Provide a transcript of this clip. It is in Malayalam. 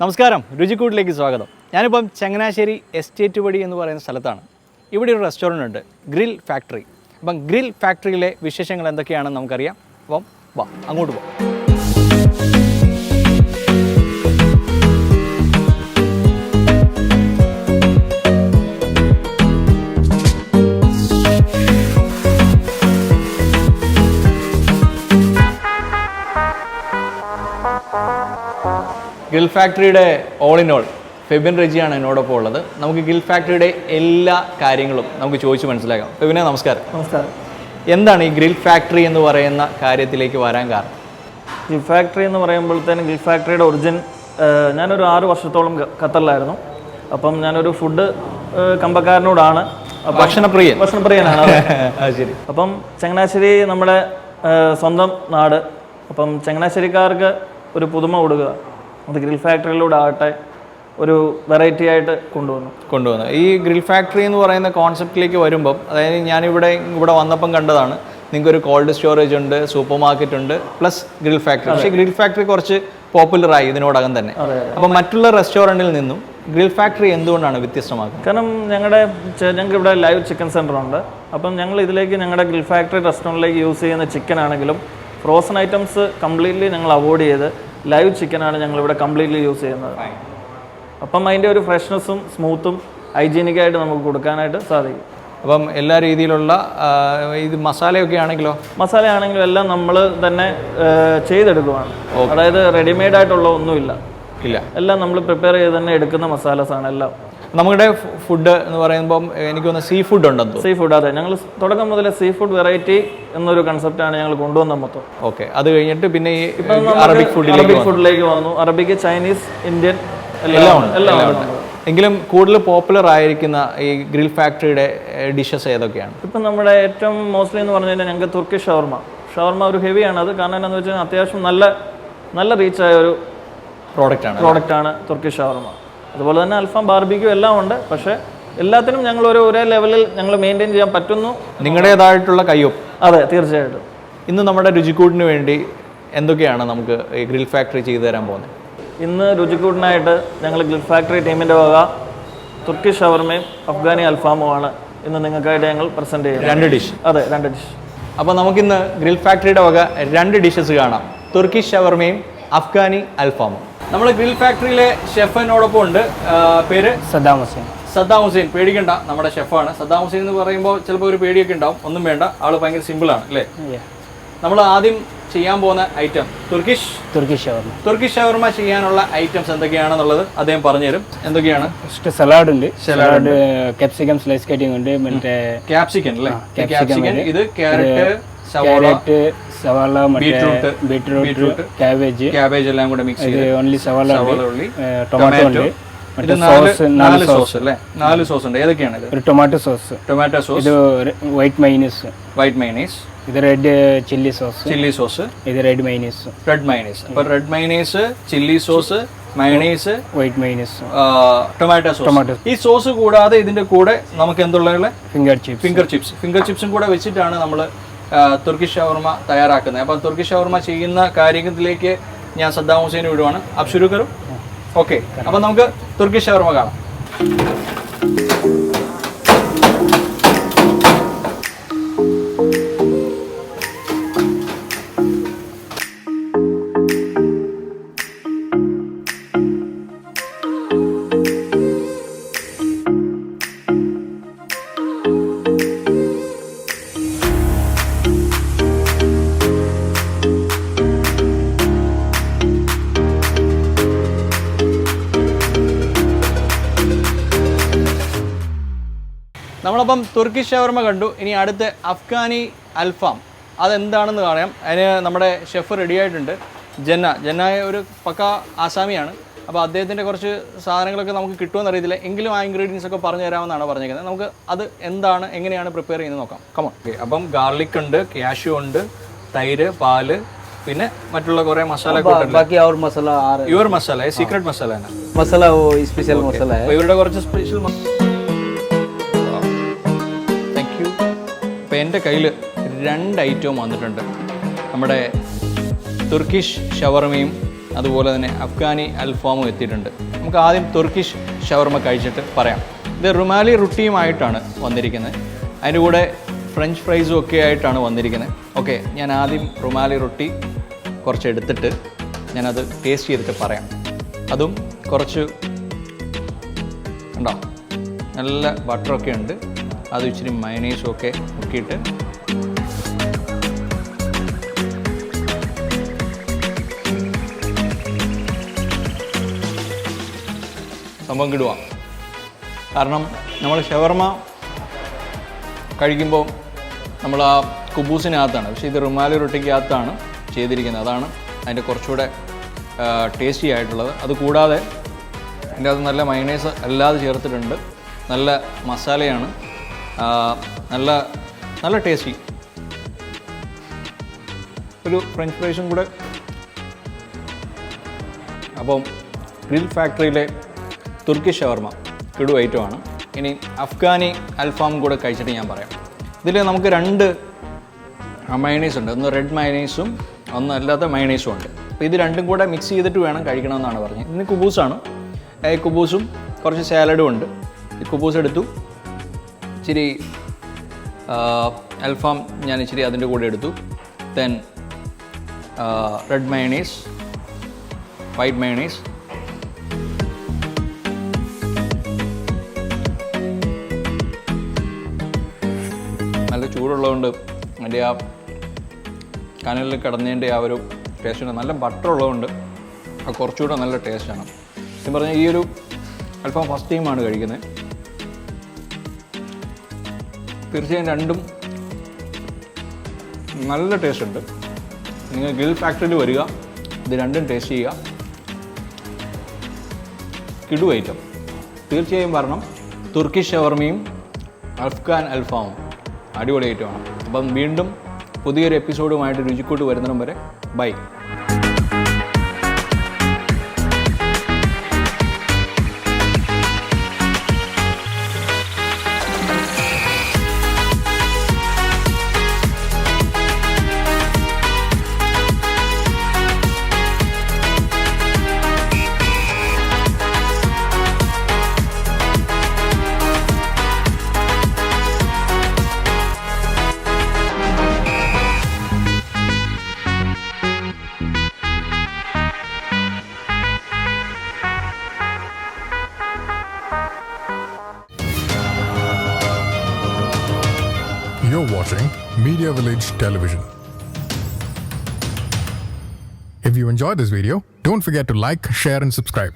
നമസ്കാരം, രുചിക്കൂട്ടിലേക്ക് സ്വാഗതം. ഞാനിപ്പം ചങ്ങനാശ്ശേരി എസ്റ്റേറ്റ് വഴി എന്ന് പറയുന്ന സ്ഥലത്താണ്. ഇവിടെ ഒരു റെസ്റ്റോറൻ്റ് ഉണ്ട്, ഗ്രിൽ ഫാക്ടറി. അപ്പം ഗ്രിൽ ഫാക്ടറിയിലെ വിശേഷങ്ങൾ എന്തൊക്കെയാണെന്ന് നമുക്കറിയാം. അപ്പം വാ, അങ്ങോട്ട് പോകാം. ഗ്രിൽ ഫാക്ടറിയുടെ ഓൾ ഇൻ ഓൾ ഫെബിൻ റെജിയാണ് എന്നോടൊപ്പം ഉള്ളത്. നമുക്ക് ഗ്രിൽ ഫാക്ടറിയുടെ എല്ലാ കാര്യങ്ങളും നമുക്ക് ചോദിച്ച് മനസ്സിലാക്കാം. ഫെബിനെ നമസ്കാരം. നമസ്കാരം. എന്താണ് ഈ ഗ്രിൽ ഫാക്ടറി എന്ന് പറയുന്ന കാര്യത്തിലേക്ക് വരാൻ കാരണം? ഗ്രിൽ ഫാക്ടറി എന്ന് പറയുമ്പോഴത്തേനും ഗ്രിൽ ഫാക്ടറിയുടെ ഒറിജിൻ, ഞാനൊരു 6 വർഷത്തോളം ഖത്തറിലായിരുന്നു. അപ്പം ഞാനൊരു ഫുഡ് കമ്പക്കാരനോടാണ്, ഭക്ഷണപ്രിയനാണ്. ശരി. അപ്പം ചങ്ങനാശ്ശേരി നമ്മുടെ സ്വന്തം നാട്. അപ്പം ചങ്ങനാശ്ശേരിക്കാർക്ക് ഒരു പുതുമ കൊടുക്കുക, അത് ഗ്രിൽ ഫാക്ടറിയിലൂടെ ആകട്ടെ ഒരു വെറൈറ്റി ആയിട്ട് കൊണ്ടുവന്നു. ഈ ഗ്രിൽ ഫാക്ടറി എന്ന് പറയുന്ന കോൺസെപ്റ്റിലേക്ക് വരുമ്പം, അതായത് ഞാനിവിടെ വന്നപ്പം കണ്ടതാണ്, നിങ്ങൾക്കൊരു കോൾഡ് സ്റ്റോറേജ് ഉണ്ട്, സൂപ്പർ മാർക്കറ്റ് ഉണ്ട്, പ്ലസ് ഗ്രിൽ ഫാക്ടറി. പക്ഷേ ഗ്രിൽ ഫാക്ടറി കുറച്ച് പോപ്പുലറായി ഇതിനോടകം തന്നെ. അപ്പം മറ്റുള്ള റെസ്റ്റോറൻറ്റിൽ നിന്നും ഗ്രിൽ ഫാക്ടറി എന്തുകൊണ്ടാണ് വ്യത്യസ്തമാക്കുന്നത്? കാരണം ഞങ്ങൾക്ക് ഇവിടെ ലൈവ് ചിക്കൻ സെൻ്റർ ഉണ്ട്. അപ്പം ഞങ്ങൾ ഇതിലേക്ക് ഞങ്ങളുടെ ഗ്രിൽ ഫാക്ടറി റെസ്റ്റോറൻറ്റിലേക്ക് യൂസ് ചെയ്യുന്ന ചിക്കൻ ആണെങ്കിലും ഫ്രോസൺ ഐറ്റംസ് കംപ്ലീറ്റ്ലി ഞങ്ങൾ അവോയ്ഡ് ചെയ്ത് ലൈവ് ചിക്കനാണ് ഞങ്ങളിവിടെ കംപ്ലീറ്റ്ലി യൂസ് ചെയ്യുന്നത്. അപ്പം അതിൻ്റെ ഒരു ഫ്രഷ്നെസ്സും സ്മൂത്തും ഹൈജീനിക്കായിട്ട് നമുക്ക് കൊടുക്കാനായിട്ട് സാധിക്കും. അപ്പം എല്ലാ രീതിയിലുള്ള ഇത് മസാലയൊക്കെ ആണെങ്കിലും എല്ലാം നമ്മൾ തന്നെ ചെയ്തെടുക്കുവാണ്. അതായത് റെഡിമെയ്ഡ് ആയിട്ടുള്ള ഒന്നുമില്ല, എല്ലാം നമ്മൾ പ്രിപ്പയർ ചെയ്ത് തന്നെ എടുക്കുന്ന മസാലസാണ് എല്ലാം. നമ്മുടെ ഫുഡ് എന്ന് പറയുമ്പോൾ എനിക്ക് തോന്നുന്നു സീ ഫുഡ് ഉണ്ടെന്ന്. സീ ഫുഡ്, അതെ. ഞങ്ങൾ തുടക്കം മുതലേ സീ ഫുഡ് വെറൈറ്റി എന്നൊരു കൺസെപ്റ്റാണ് ഞങ്ങൾ കൊണ്ടുവന്ന മൊത്തം. ഓക്കെ, അത് കഴിഞ്ഞിട്ട് പിന്നെ ഈ അറബിക് ഫുഡിലേക്ക് വന്നു. അറബിക്, ചൈനീസ്, ഇന്ത്യൻ എല്ലാം. എങ്കിലും കൂടുതൽ പോപ്പുലർ ആയിരിക്കുന്ന ഈ ഗ്രിൽ ഫാക്ടറിയുടെ ഡിഷസ് ഏതൊക്കെയാണ്? ഇപ്പം നമ്മുടെ ഏറ്റവും മോസ്റ്റ്ലി എന്ന് പറഞ്ഞു കഴിഞ്ഞാൽ ഞങ്ങൾക്ക് തുർക്കിഷ് ഷവർമ ഒരു ഹെവിയാണ്. അത് കാരണം എന്താണെന്ന് വെച്ചാൽ അത്യാവശ്യം നല്ല റീച്ചായ ഒരു പ്രോഡക്റ്റാണ് തുർക്കിഷ് ഷവർമ. അതുപോലെ തന്നെ അൽഫാം, ബാർബിക്യൂ എല്ലാം ഉണ്ട്. പക്ഷേ എല്ലാത്തിനും ഞങ്ങൾ ഒരേ ലെവലിൽ ഞങ്ങൾ മെയിൻറ്റെയിൻ ചെയ്യാൻ പറ്റുന്നു. നിങ്ങളുടേതായിട്ടുള്ള കയ്യൊപ്പ്. അതെ, തീർച്ചയായിട്ടും. ഇന്ന് നമ്മുടെ രുചിക്കൂട്ടിന് വേണ്ടി എന്തൊക്കെയാണ് നമുക്ക് ഈ ഗ്രിൽ ഫാക്ടറി ചെയ്തു തരാൻ പോകുന്നത്? ഇന്ന് രുചിക്കൂട്ടിനായിട്ട് ഞങ്ങൾ ഗ്രിൽ ഫാക്ടറി ടീമിൻ്റെ വക തുർക്കിഷ് ഷവർമയും അഫ്ഗാനി അൽഫാമുമാണ് ഇന്ന് നിങ്ങൾക്കായിട്ട് ഞങ്ങൾ പ്രസൻറ്റ് ചെയ്യുന്നത്. 2 ഡിഷ്. അതെ, 2 ഡിഷ്. അപ്പോൾ നമുക്കിന്ന് ഗ്രിൽ ഫാക്ടറിയുടെ വക 2 ഡിഷസ് കാണാം, തുർക്കിഷ് ഷവർമയും അഫ്ഗാനി അൽഫാമും. നമ്മൾ ഗ്രിൽ ഫാക്ടറിയിലെ ഷെഫിനോടൊപ്പം ഉണ്ട്. പേര് സദ്ദാം ഹുസൈൻ. പേടിക്കണ്ട, നമ്മുടെ ഷെഫാണ്. സദ്ദാം ഹുസൈൻ എന്ന് പറയുമ്പോൾ ചിലപ്പോൾ ഒരു പേടിയൊക്കെ ഉണ്ടാവും. ഒന്നും വേണ്ട, ആള് ഭയങ്കര സിമ്പിളാണ് അല്ലേ? നമ്മൾ ആദ്യം ചെയ്യാൻ പോകുന്ന ഐറ്റം തുർക്കിഷ് ഷവർമ ചെയ്യാനുള്ള ഐറ്റംസ് എന്തൊക്കെയാണെന്നുള്ളത് അദ്ദേഹം പറഞ്ഞുതരും. എന്തൊക്കെയാണ്? സലാഡ് ഉണ്ട്, സലാഡ് ക്യാപ്സിക്കം സ്ലൈസ് കട്ടിംഗ് ഉണ്ട്, മറ്റേ ക്യാപ്സിക്കൻ അല്ലേ? ക്യാപ്സിക്കൻ, ഇത് ക്യാരറ്റ്, സവാള, ബീട്രൂട്ട്, ക്യാബേജ് എല്ലാം കൂടെ മിക്സ് ചെയ്ത് ഓൺലി സവാള, ടൊമാറ്റോ ഉണ്ട്. ഇത് 4 സോസ് അല്ലേ? 4 സോസ് ഉണ്ട്. ഏതൊക്കെയാണ് ഇത്? ഒരു ടൊമാറ്റോ സോസ്, ഇത് വൈറ്റ് മൈനീസ്, ഇത് റെഡ് ചില്ലി സോസ്, ഇത് റെഡ് മൈനീസ്. അപ്പോൾ red mayonnaise, chilli sauce, mayonnaise, white mayonnaise, tomato sauce. ഈ സോസ് കൂടാതെ ഇതിന്റെ കൂടെ നമുക്ക് എന്തുള്ള ഫിംഗർ ചിപ്സും കൂടെ വെച്ചിട്ടാണ് നമ്മൾ തുർക്കിഷ് ഷവർമ തയ്യാറാക്കുന്നത്. അപ്പം തുർക്കിഷ് ഷവർമ ചെയ്യുന്ന കാര്യത്തിലേക്ക് ഞാൻ സദ്ദാം ഹുസൈനെ വിടുവാണ്. അബ് ശുരു കറു. ഓക്കെ, അപ്പം നമുക്ക് തുർക്കിഷ് ഷവർമ കാണാം. നമ്മളപ്പം തുർക്കിഷ് ഷവർമ കണ്ടു. ഇനി അടുത്ത് അഫ്ഗാനി അൽഫാം, അതെന്താണെന്ന് പറയാം. അതിന് നമ്മുടെ ഷെഫ് റെഡി ആയിട്ടുണ്ട്. ജന്ന ഒരു പക്ക ആസാമിയാണ്. അപ്പോൾ അദ്ദേഹത്തിൻ്റെ കുറച്ച് സാധനങ്ങളൊക്കെ നമുക്ക് കിട്ടുമെന്ന് അറിയത്തില്ല, എങ്കിലും ആ ഇൻഗ്രീഡിയൻസ് ഒക്കെ പറഞ്ഞു തരാമെന്നാണ് പറഞ്ഞേക്കുന്നത്. നമുക്ക് അത് എന്താണ്, എങ്ങനെയാണ് പ്രിപ്പയർ ചെയ്യുന്നത് നോക്കാം. കമോൺ. ഓക്കെ, അപ്പം ഗാർലിക് ഉണ്ട്, ക്യാഷ്യൂ ഉണ്ട്, തൈര്, പാല്, പിന്നെ മറ്റുള്ള കുറേ മസാല. യുവർ മസാല സീക്രട്ട് മസാല ഇവരുടെ കുറച്ച് സ്പെഷ്യൽ. അപ്പോൾ എൻ്റെ കയ്യിൽ 2 ഐറ്റവും വന്നിട്ടുണ്ട്. നമ്മുടെ തുർക്കിഷ് ഷവർമയും അതുപോലെ തന്നെ അഫ്ഗാനി അൽഫാമും എത്തിയിട്ടുണ്ട്. നമുക്ക് ആദ്യം തുർക്കിഷ് ഷവർമ കഴിച്ചിട്ട് പറയാം. ഇത് റുമാലി റൊട്ടിയുമായിട്ടാണ് വന്നിരിക്കുന്നത്. അതിൻ്റെ കൂടെ ഫ്രഞ്ച് ഫ്രൈസും ഒക്കെ ആയിട്ടാണ് വന്നിരിക്കുന്നത്. ഓക്കെ, ഞാൻ ആദ്യം റുമാലി റൊട്ടി കുറച്ച് എടുത്തിട്ട് ഞാനത് ടേസ്റ്റ് ചെയ്തിട്ട് പറയാം. അതും കുറച്ച് ഉണ്ടോ, നല്ല ബട്ടറൊക്കെ ഉണ്ട്. അത് ഇച്ചിരി മയനൈസും ഒക്കെ മുക്കിയിട്ട് സംഭവം കിടുക. കാരണം നമ്മൾ ഷവർമ കഴിക്കുമ്പോൾ നമ്മൾ ആ കുബൂസിനകത്താണ്, പക്ഷേ ഇത് റുമാലി റൊട്ടിക്കകത്താണ് ചെയ്തിരിക്കുന്നത്. അതാണ് അതിൻ്റെ കുറച്ചുകൂടെ ടേസ്റ്റി ആയിട്ടുള്ളത്. അതുകൂടാതെ അതിൻ്റെ അത് നല്ല മയണൈസ് അല്ലാതെ ചേർത്തിട്ടുണ്ട്. നല്ല മസാലയാണ്, നല്ല നല്ല ടേസ്റ്റി. ഒരു ഫ്രഞ്ച് ഫ്രൈസും കൂടെ. അപ്പം ഗ്രിൽ ഫാക്ടറിയിലെ തുർക്കിഷ് ഷവർമ കിടു ഐറ്റമാണ്. ഇനി അഫ്ഗാനി അൽഫാം കൂടെ കഴിച്ചിട്ട് ഞാൻ പറയാം. ഇതിൽ നമുക്ക് 2 മയണൈസ് ഉണ്ട്. ഒന്ന് റെഡ് മയണൈസും ഒന്ന് അല്ലാത്ത മയണൈസും ഉണ്ട്. അപ്പോൾ ഇത് രണ്ടും കൂടെ മിക്സ് ചെയ്തിട്ട് വേണം കഴിക്കണമെന്നാണ് പറഞ്ഞത്. ഇതിന് കുബൂസാണ്. കുബൂസും കുറച്ച് സാലഡും ഉണ്ട്. ഈ കുബൂസ് എടുത്തു, ഇച്ചിരി അൽഫാം ഞാൻ ഇച്ചിരി അതിൻ്റെ കൂടെ എടുത്തു. Then red mayonnaise, white mayonnaise, നല്ല ചൂടുള്ളതുകൊണ്ട് അതിൻ്റെ ആ കനലിൽ കിടന്നതിൻ്റെ ആ ഒരു ടേസ്റ്റുണ്ട്. നല്ല ബട്ടർ ഉള്ളതുകൊണ്ട് അത് കുറച്ചുകൂടെ നല്ല ടേസ്റ്റാണ്. ഞാൻ പറഞ്ഞാൽ ഈ ഒരു അൽഫാം ഫസ്റ്റ് ടൈമാണ് കഴിക്കുന്നത്. തീർച്ചയായും രണ്ടും നല്ല ടേസ്റ്റ് ഉണ്ട്. നിങ്ങൾ ഗ്രിൽ ഫാക്ടറിയിൽ വരിക, ഇത് രണ്ടും ടേസ്റ്റ് ചെയ്യുക. കിടു ഐറ്റം തീർച്ചയായും വരണം. തുർക്കിഷ് ഷവർമയും അഫ്ഗാൻ അൽഫാമും അടിപൊളി ഐറ്റമാണ്. അപ്പം വീണ്ടും പുതിയൊരു എപ്പിസോഡുമായിട്ട് രുചിക്കൂട്ട് വരുന്നിടം വരെ by. You're watching Media Village Television. If you enjoyed this video, don't forget to like, share and subscribe.